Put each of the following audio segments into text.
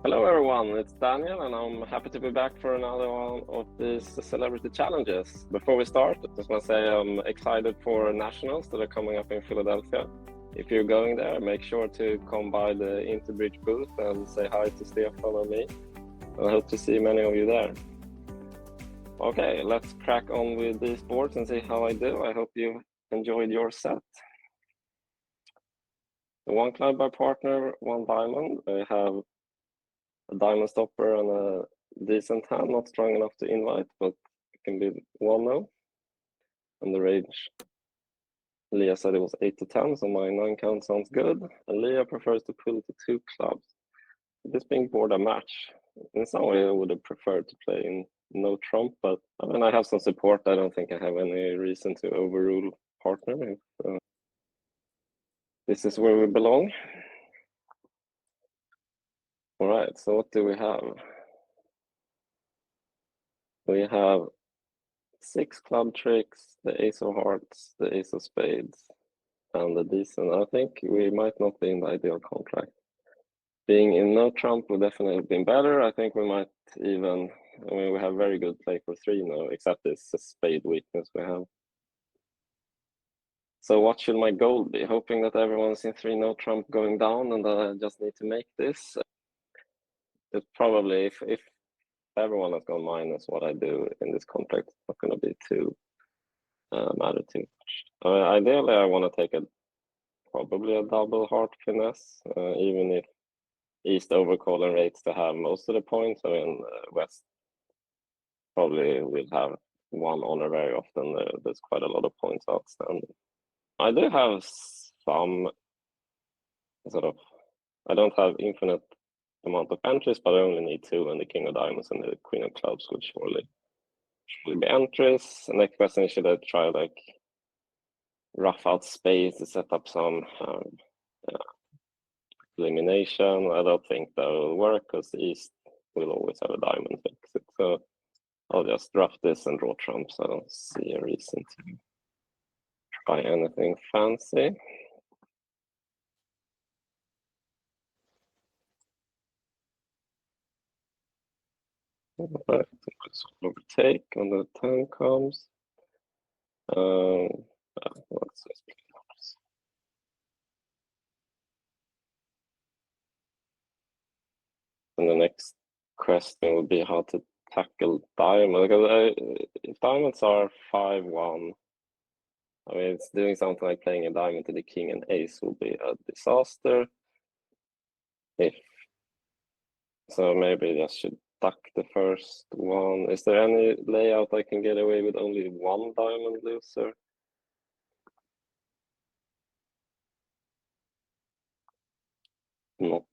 Hello everyone, it's Daniel and I'm happy to be back for another one of these celebrity challenges. Before we start, I just want to say I'm excited for nationals that are coming up in Philadelphia. If you're going there, make sure to come by the IntoBridge booth and say hi to Stefan and me. And I hope to see many of you there. Okay, let's crack on with these boards and see how I do. I hope you enjoyed your set. The one club by partner, one diamond. I have a diamond stopper and a decent hand, not strong enough to invite, but it can be 1-0. And the range, Leah said it was 8 to 10, so my 9 count sounds good. And Leah prefers to pull to 2 clubs. This being board a match, in some way I would have preferred to play in no trump, but I mean, I have some support. I don't think I have any reason to overrule partner. If, this is where we belong. All right, so what do we have? We have 6 club tricks, the ace of hearts, the ace of spades, and the decent. I think we might not be in the ideal contract. Being in no trump would definitely have been better. I think we might even, I mean, we have very good play for 3 now, except this spade weakness we have. So what should my goal be? Hoping that everyone's in 3 no trump going down and that I just need to make this. It's probably, if everyone has gone minus what I do in this contract, it's not going to be too matter too much. Ideally, I want to take probably a double heart finesse, even if East overcall and rates to have most of the points. I mean, West probably will have one honor very often. There's quite a lot of points outstanding. I do have some sort of, I don't have infinite amount of entries, but I only need 2, and the king of diamonds and the queen of clubs will surely be entries. The next question is, should I try like rough out space to set up some elimination? I don't think that will work because East will always have a diamond fix it. So I'll just rough this and draw trumps. I don't see a reason to try anything fancy. Right, overtake on the 10 comes. Let's just play numbers. And the next question will be how to tackle diamond. Because if diamonds are 5-1, I mean, it's doing something like playing a diamond to the king and ace will be a disaster. If so, maybe I just should duck the first one. Is there any layout I can get away with only 1 diamond loser? Not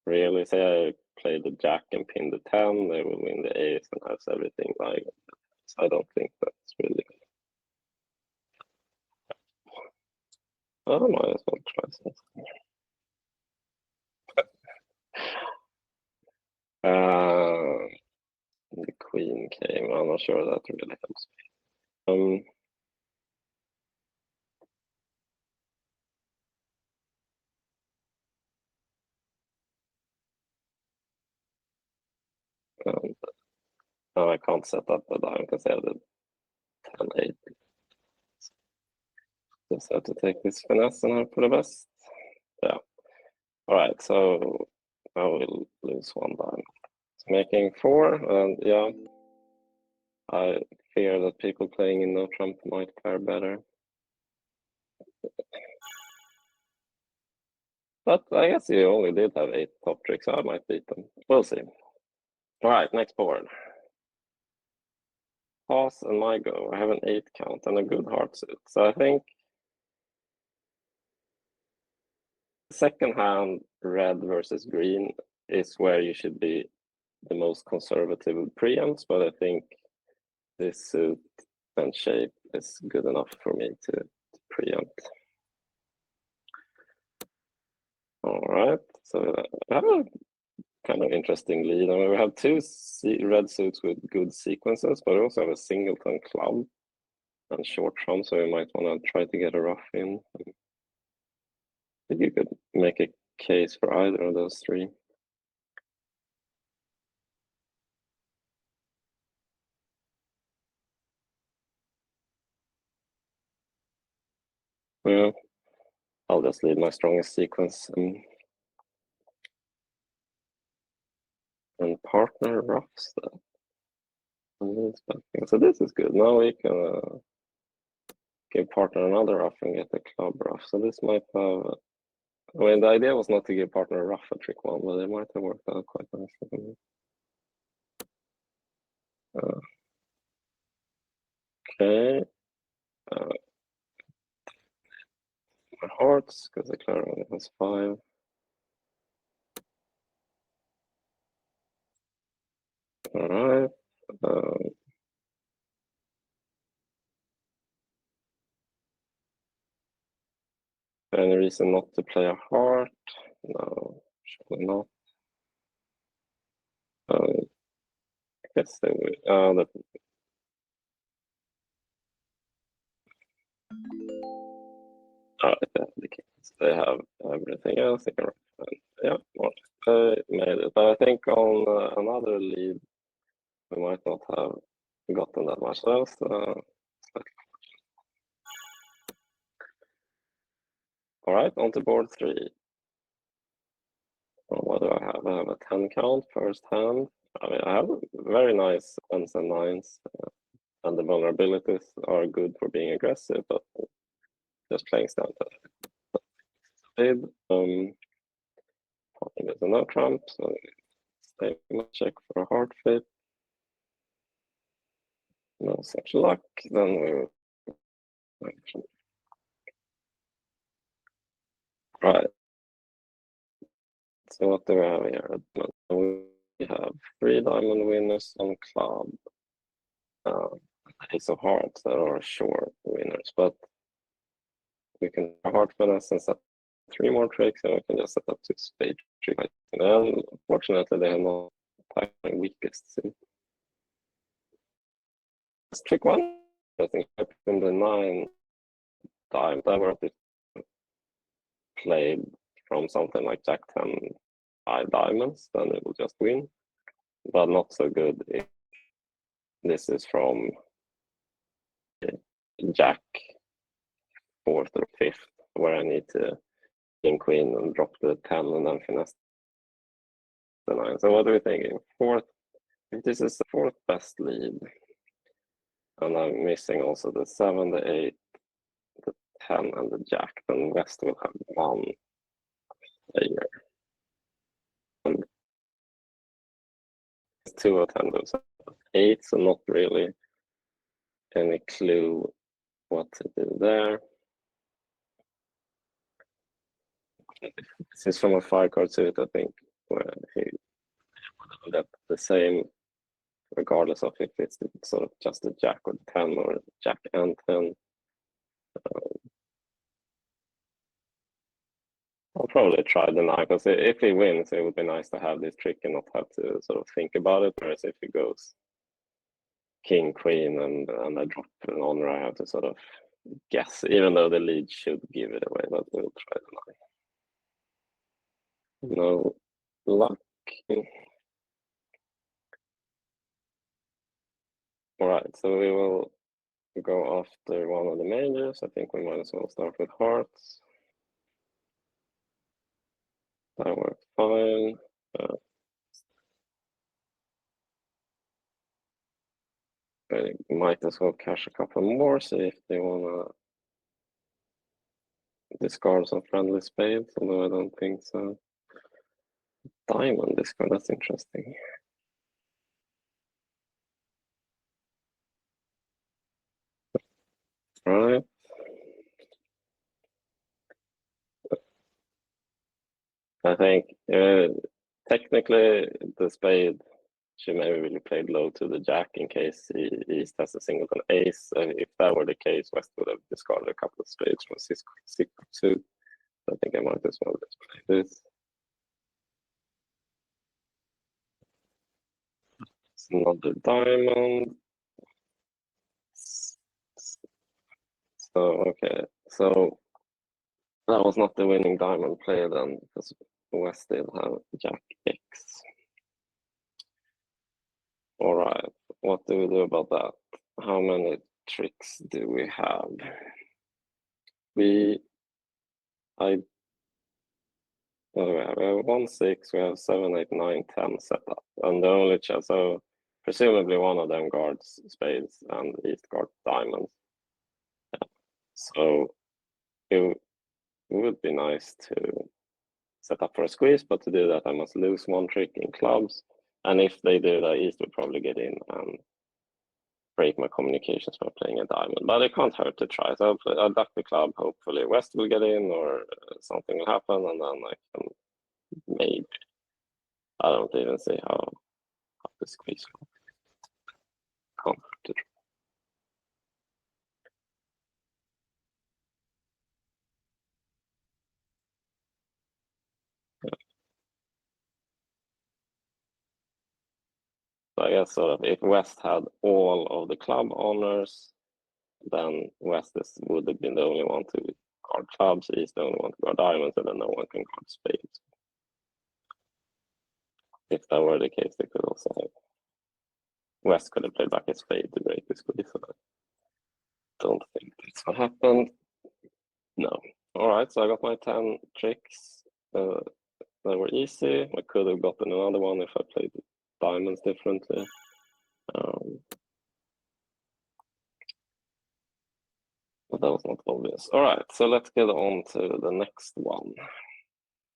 really. Say I play the jack and pin the 10, they will win the ace and has everything like that. So I don't think that's really. I might as well try something. The queen came. I'm not sure that really helps me. No, I can't set up a diamond because I have the 10-8. Just have to take this finesse and hope for the best. Yeah. All right, so I will lose 1 diamond. It's making 4, and yeah, I fear that people playing in no trump might fare better. But I guess you only did have 8 top tricks, so I might beat them. We'll see. All right, next board. Pass and my go. I have an 8 count and a good heart suit. So I think second hand, red versus green, is where you should be the most conservative with preempts, but I think this suit and shape is good enough for me to preempt. All right, so I have a kind of interesting lead. I mean, we have 2 red suits with good sequences, but we also have a singleton club and short trump, so we might want to try to get a rough in. I think you could make a case for either of those 3. Yeah, I'll just leave my strongest sequence and partner roughs that. So this is good. Now we can give partner another rough and get a club rough. So this might have. I mean, the idea was not to give partner a rough a trick one, but it might have worked out quite nicely. Okay. My hearts, because the clear only has 5. All right. Any reason not to play a heart? No, surely not. I guess they will. They have everything else. They can recommend. Yeah, well, made it. But I think on another lead, we might not have gotten that much else. All right, on to board 3. What do I have? I have a 10 count first hand. I mean, I have very nice 10s and 9s, and the vulnerabilities are good for being aggressive, but just playing stand spade. There's a no trump, so stay check for a hard flip. No such luck, then we will. Right. So what do we have here? We have 3 diamond winners on club. Ace of hearts that are sure winners, but we can heart finesse and set 3 more tricks, and we can just set up 2 spade tricks. And unfortunately, they have not typed my weakest suit. Trick 1, I think in the 9 times I were played from something like Jack 10, 5 diamonds, then it will just win. But not so good if this is from Jack 4th or 5th, where I need to king queen and drop the 10 and then finesse the 9. So what are we thinking? 4th. If this is the 4th best lead, and I'm missing also the 7, the 8, the 10, and the Jack, then West will have 1 player. And it's 2 of 10 moves. 8, so not really any clue what to do there. This is from a 5-card suit, I think, where he would have the same, regardless of if it's sort of just a Jack or 10 or Jack and 10. I'll probably try the 9, because if he wins, it would be nice to have this trick and not have to sort of think about it. Whereas if he goes king, queen, and I drop an honor, I have to sort of guess, even though the lead should give it away. But we'll try the 9. No luck. All right, so we will go after one of the majors. I think we might as well start with hearts. That worked fine. I might as well cash a couple more, see if they want to discard some friendly spades, although I don't think so. Diamond discard, that's interesting. Right. I think technically the spade should maybe really played low to the Jack in case East has a singleton ace. If that were the case, West would have discarded a couple of spades from 6 suit. I think I might as well just play this. It's another diamond. So okay, so that was not the winning diamond play then, because West still have Jack X. All right, what do we do about that? How many tricks do we have? what do we have? We have 1, 6, we have 7, 8, 9, 10 set up. And the only so presumably one of them guards spades and east guards diamonds. Yeah. So it would be nice to set up for a squeeze, but to do that I must lose one trick in clubs. And if they do that, east will probably get in and break my communications by playing a diamond, but it can't hurt to try. So I'll duck the club, hopefully West will get in or something will happen, and then I can maybe, I don't even see how the squeeze can't hurt to try. Yeah. So I guess sort of if West had all of the club honors, then West would have been the only one to guard clubs, East the only one to guard diamonds, and then no one can guard spades. If that were the case, they could also have West could have played back a spade to break the squeeze. So I don't think that's what happened. No. All right, so I got my 10 tricks that were easy. I could have gotten another one if I played diamonds differently. But that was not obvious. All right, so let's get on to the next one.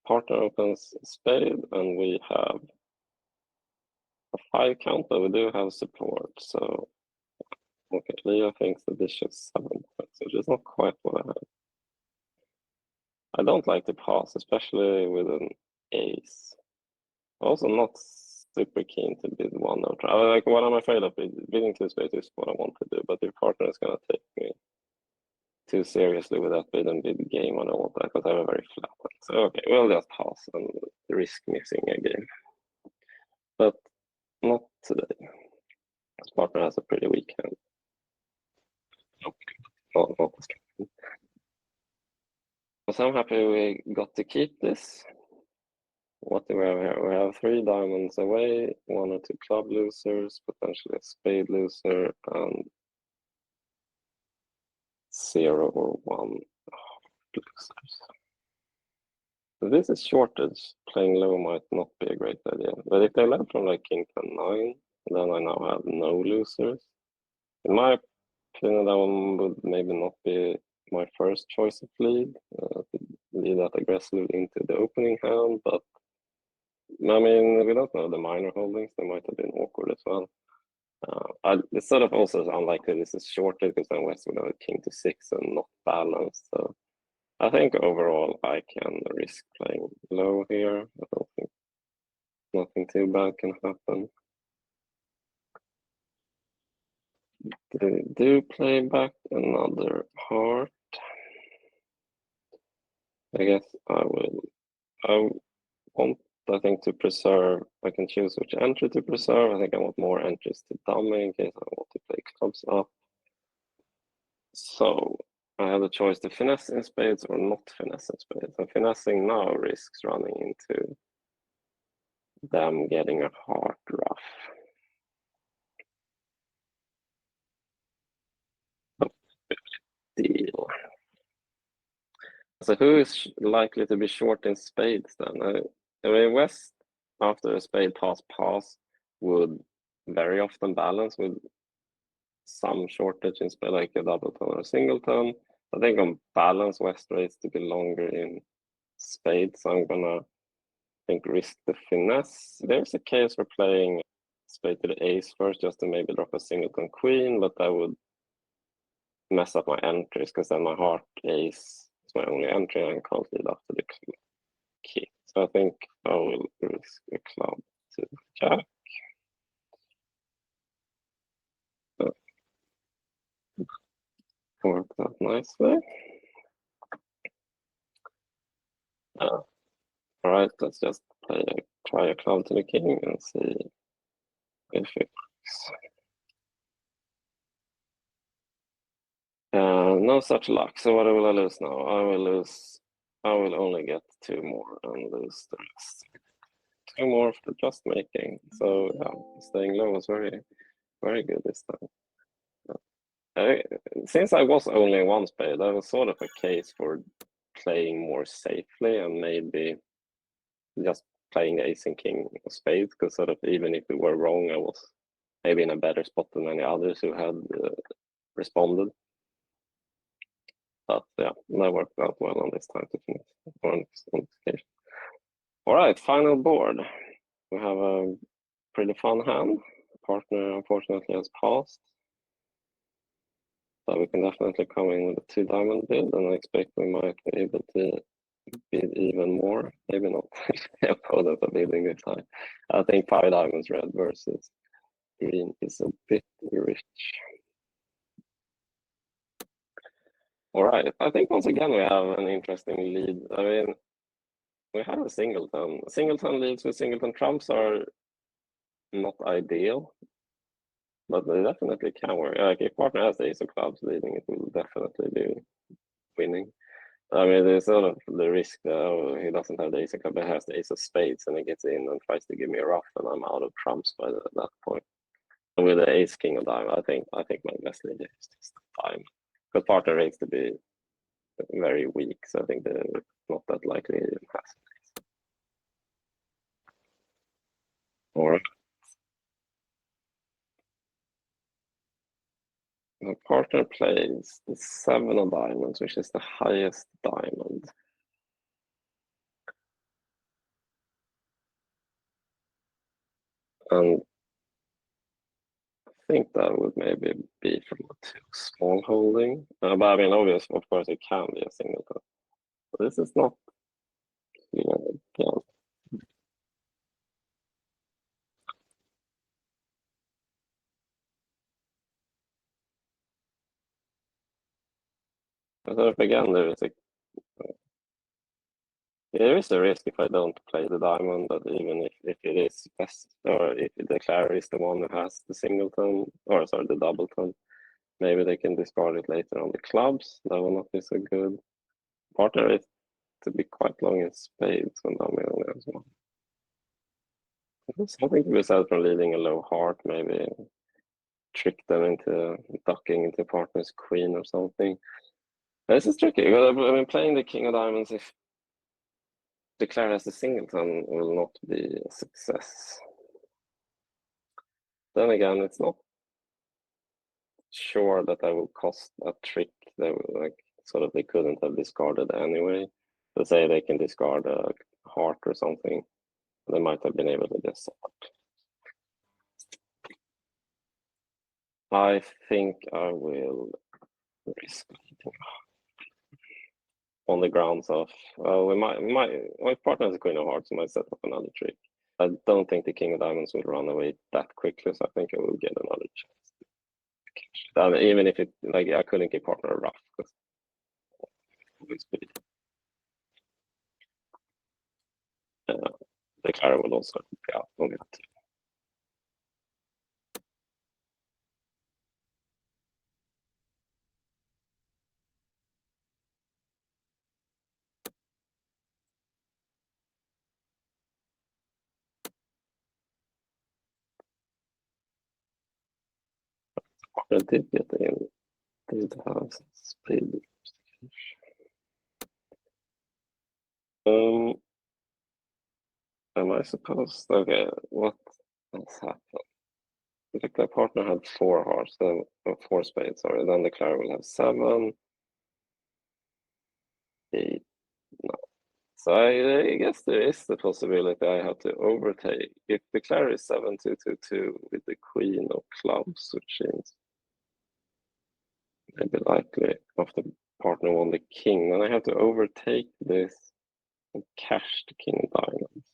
Partner opens spade, and we have a 5 count, but we do have support. So, okay, Leo thinks that this should 7 points, which is not quite what I have. I don't like to pass, especially with an ace. Also, not super keen to bid one or try. Like what I'm afraid of, bidding 2 spades is what I want to do, but your partner is going to take me too seriously with that bid and bid game. I don't want that because I have a very flat hand. So okay, we'll just pass and risk missing a game, but not today. His partner has a pretty weak hand. Not so I'm happy we got to keep this. What do we have here? We have 3 diamonds away, 1 or 2 club losers, potentially a spade loser, and 0 or 1 losers. So this is shortage. Playing low might not be a great idea. But if they led from like king 10-9, then I now have no losers. In my opinion, that one would maybe not be my first choice of lead, to lead that aggressively into the opening hand, but I mean, we don't know the minor holdings. They might have been awkward as well. It's sort of also unlikely this is shorted because then West would have a king to 6 and not balanced. So I think overall I can risk playing low here. I don't think nothing too bad can happen. Do play back another heart. I guess I will. I want, I think, to preserve. I can choose which entry to preserve. I think I want more entries to dummy in case I want to play clubs up. So I have the choice to finesse in spades or not finesse in spades. And finessing now risks running into them getting a heart rough. Deal. So who is likely to be short in spades then? I mean, West, after a spade pass, would very often balance with some shortage in spade, like a double tone or a single tone. I think on balance, West rates to be longer in spades. So I'm gonna risk the finesse. There's a case for playing spade to the ace first, just to maybe drop a singleton queen, but that would mess up my entries because then my heart ace is my only entry and I can't lead up to the key. So I think I will risk a club to jack. So, worked out nicely. All right, let's just try a club to the king and see if it works. No such luck. So what will I lose now? I will only get 2 more and lose the rest. 2 more for just making. So yeah, staying low was very, very good this time. Since I was only one spade, that was sort of a case for playing more safely and maybe just playing the ace and king of spades, because sort of even if we were wrong, I was maybe in a better spot than many others who had responded. But yeah, that worked out well on this time to finish on this occasion. All right, final board. We have a pretty fun hand. Partner unfortunately has passed. So we can definitely come in with a 2-diamond bid, and I expect we might be able to bid even more. Maybe not if the opponents are bidding this high. I think 5 diamonds red versus green is a bit rich. All right, I think once again we have an interesting lead. I mean, we have a singleton. Singleton leads with singleton trumps are not ideal, but they definitely can work. Like if partner has the ace of clubs leading, it will definitely be winning. I mean, there's sort of the risk that he doesn't have the ace of clubs, but has the ace of spades, and he gets in and tries to give me a rough, and I'm out of trumps by that point. And with the ace king of diamond, I think my best lead is just time, because partner rates to be very weak, so I think they're not that likely he has. All right. The partner plays the 7 of diamonds, which is the highest diamond. And I think that would maybe be from a too small holding. But I mean, obviously, of course, it can be a singleton. But this is not clear again. But again, there is a risk if I don't play the diamond, that even if it is best, or if the declare is the one who has the singleton, or sorry, the doubleton, maybe they can discard it later on the clubs. That will not be so good. Partner is to be quite long in spades when dummy only as well. There's something to be said from leading a low heart, maybe trick them into ducking into partner's queen or something. This is tricky. I mean, playing the king of diamonds, if declare as a singleton, will not be a success. Then again, it's not sure that that will cost a trick. They will, like, sort of, they couldn't have discarded anyway. Let's say they can discard a heart or something. They might have been able to just set up. I think I will risk on the grounds of my partner has a queen of hearts, so might set up another trick. I don't think the king of diamonds will run away that quickly, so I think I will get another chance. Even if it, like, I couldn't give partner a rough because the Clara will also be out on it. Partner did get in. Did have spade. Am I supposed? Okay, what has happened? If the partner had 4 hearts, then 4 spades, sorry, then the Clara will have 7, 8, 9. So I guess there is the possibility I have to overtake. If the Clara is 7-2-2-2 with the queen of clubs, which seems maybe likely after partner won the king, then I have to overtake this and cash the king of diamonds.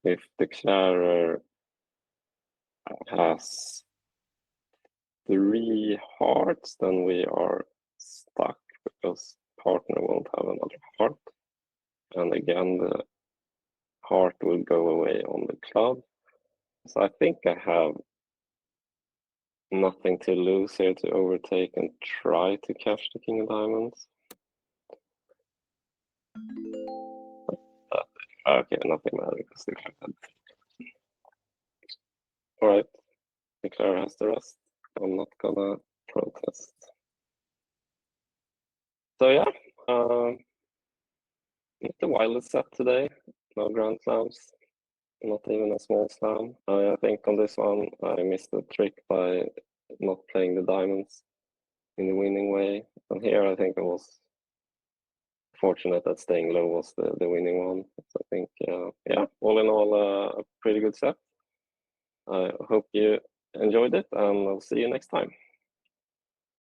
If the Clara has 3 hearts, then we are stuck because partner won't have another heart. And again, the heart will go away on the club. So I think I have nothing to lose here to overtake and try to cash the king of diamonds. Okay, nothing matters because the Clara had. All right, the Clara has the rest. I'm not gonna protest. So yeah, not the wildest set today. No grand slams, not even a small slam. I think on this one I missed a trick by not playing the diamonds in the winning way. And here I think I was fortunate that staying low was the winning one. So I think, yeah, all in all, a pretty good set. I hope you enjoyed it, and I'll see you next time.